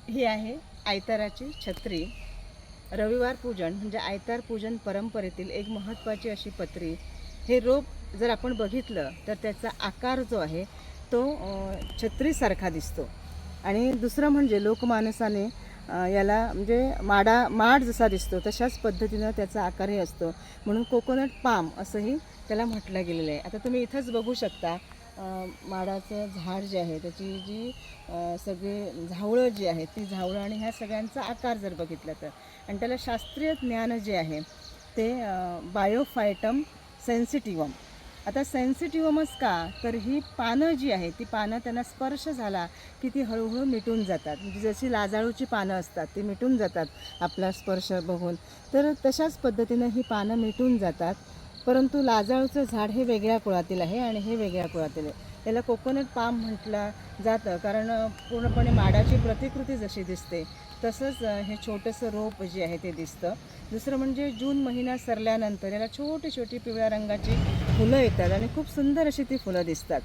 ही आहे आयताराची छत्री. रविवार पूजन म्हणजे आयतार पूजन परंपरेतील एक महत्त्वाची अशी पत्री. हे रोप जर आपण बघितलं तर त्याचा आकार जो आहे तो छत्रीसारखा दिसतो. आणि दुसरं म्हणजे लोकमानसाने याला म्हणजे माड जसा दिसतो तशाच पद्धतीनं त्याचा आकारही असतो, म्हणून कोकोनट पाम असंही त्याला म्हटलं गेलेलं आहे. आता तुम्ही इथंच बघू शकता माडाचं झाड जे आहे त्याची जी सगळी झावळं जी आहेत ती झावळं आणि ह्या सगळ्यांचा आकार जर बघितला तर, आणि त्याला शास्त्रीय ज्ञान जे आहे ते बायोफायटम सेन्सिटिव्हम. आता सेन्सिटिव्हमच का, तर ही पानं जी आहे ती पानं त्यांना स्पर्श झाला की ती हळूहळू मिटून जातात. म्हणजे जशी लाजाळूची पानं असतात ती मिटून जातात आपला स्पर्श बघून, तर तशाच पद्धतीनं ही पानं मिटून जातात. परंतु लाजाळूचं झाड हे वेगळ्या कुळातील आहे आणि हे वेगळ्या कुळातील आहे. त्याला कोकोनट पाम म्हटलं जातं कारण पूर्णपणे माडाची प्रतिकृती जशी दिसते तसंच हे छोटंसं रोप जे आहे ते दिसतं. दुसरं म्हणजे जून महिना सरल्यानंतर याला छोटी छोटी पिवळ्या रंगाची फुलं येतात आणि खूप सुंदर अशी ती फुलं दिसतात.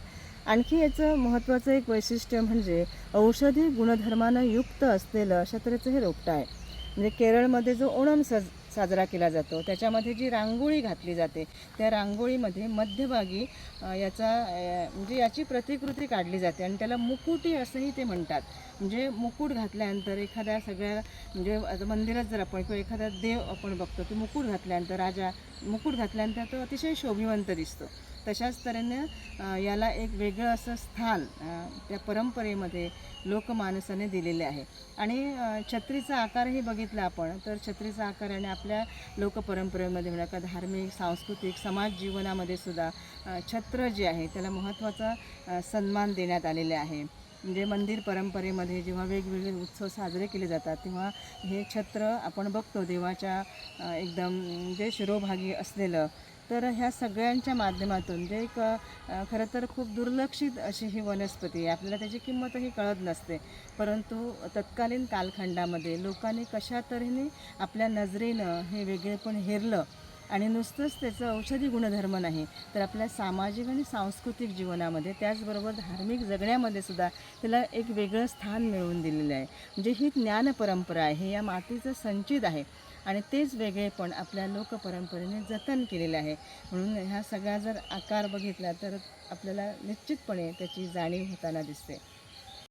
आणखी याचं महत्त्वाचं एक वैशिष्ट्य म्हणजे औषधी गुणधर्मानं युक्त असलेलं अशा तऱ्हेचं हे रोपटं आहे. म्हणजे केरळमध्ये जो ओणम साजरा केला जातो त्याच्यामध्ये जी रांगोळी घातली जाते त्या रांगोळीमध्ये मध्यभागी याचा म्हणजे याची प्रतिकृती काढली जाते आणि त्याला मुकुटी असंही ते म्हणतात. म्हणजे मुकुट घातल्यानंतर एखाद्या सगळ्या म्हणजे मंदिरात जर आपण किंवा एखादा देव आपण बघतो की मुकुट घातल्यानंतर राजा मुकुट घातल्यानंतर तो अतिशय शोभिवंत दिसतो. तशाच तऱ्हेनं याला एक वेगळं असं स्थान त्या परंपरेमध्ये लोकमानसाने दिलेले आहे. आणि छत्रीचा आकारही बघितला आपण तर छत्रीचा आकार आणि आपल्या लोकपरंपरेमध्ये म्हणा का धार्मिक सांस्कृतिक समाज जीवनामध्ये सुद्धा छत्र जे आहे त्याला महत्त्वाचा सन्मान देण्यात आलेले आहे. म्हणजे मंदिर परंपरेमध्ये जेव्हा वेगवेगळे उत्सव साजरे केले जातात तेव्हा हे छत्र आपण बघतो देवाच्या एकदम म्हणजे शिरोभागी असलेलं. तर ह्या सगळ्यांच्या माध्यमातून जे एक खरं तर खूप दुर्लक्षित अशी ही वनस्पती आहे, आपल्याला त्याची किंमतही कळत नसते. परंतु तत्कालीन कालखंडामध्ये लोकांनी कशा तऱ्हेने आपल्या नजरेनं हे वेगळेपण हेरलं आणि नुसतंच त्याचं औषधी गुणधर्म नाही तर आपल्या सामाजिक आणि सांस्कृतिक जीवनामध्ये त्याचबरोबर धार्मिक जगण्यामध्ये सुद्धा त्याला एक वेगळं स्थान मिळवून दिलेलं आहे. म्हणजे ही ज्ञानपरंपरा आहे, हे या मातीचं संचित आहे आणि तेच वेगळेपण आपल्या लोकपरंपरेने जतन केलेलं आहे. म्हणून ह्या सगळ्या जर आकार बघितला तर आपल्याला निश्चितपणे त्याची जाणीव होताना दिसते.